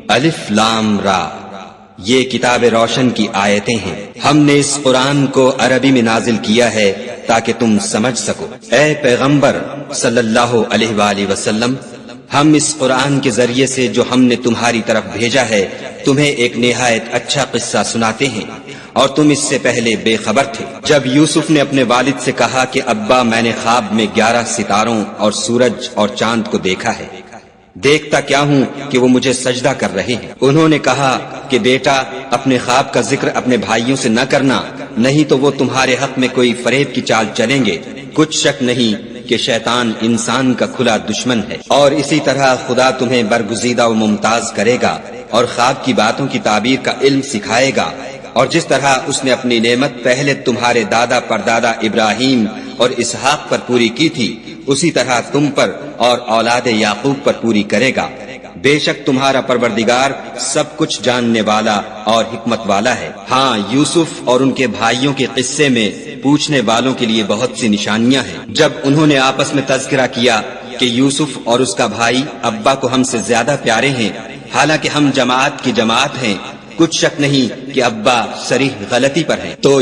الف لام را، یہ کتاب روشن کی آیتیں ہیں۔ ہم نے اس قرآن کو عربی میں نازل کیا ہے تاکہ تم سمجھ سکو۔ اے پیغمبر صلی اللہ علیہ وآلہ وسلم، ہم اس قرآن کے ذریعے سے جو ہم نے تمہاری طرف بھیجا ہے تمہیں ایک نہایت اچھا قصہ سناتے ہیں، اور تم اس سے پہلے بے خبر تھے۔ جب یوسف نے اپنے والد سے کہا کہ ابا میں نے خواب میں 11 ستاروں اور سورج اور چاند کو دیکھا ہے، دیکھتا کیا ہوں کہ وہ مجھے سجدہ کر رہے ہیں۔ انہوں نے کہا کہ بیٹا اپنے خواب کا ذکر اپنے بھائیوں سے نہ کرنا، نہیں تو وہ تمہارے حق میں کوئی فریب کی چال چلیں گے۔ کچھ شک نہیں کہ شیطان انسان کا کھلا دشمن ہے، اور اسی طرح خدا تمہیں برگزیدہ و ممتاز کرے گا اور خواب کی باتوں کی تعبیر کا علم سکھائے گا، اور جس طرح اس نے اپنی نعمت پہلے تمہارے دادا پردادا ابراہیم اور اسحاق پر پوری کی تھی، اسی طرح تم پر اور اولاد یعقوب پر پوری کرے گا۔ بے شک تمہارا پروردگار سب کچھ جاننے والا اور حکمت والا ہے۔ ہاں، یوسف اور ان کے بھائیوں کے قصے میں پوچھنے والوں کے لیے بہت سی نشانیاں ہیں۔ جب انہوں نے آپس میں تذکرہ کیا کہ یوسف اور اس کا بھائی ابا کو ہم سے زیادہ پیارے ہیں، حالانکہ ہم جماعت کی جماعت ہیں، کچھ شک نہیں کہ ابا صریح غلطی پر ہیں۔ تو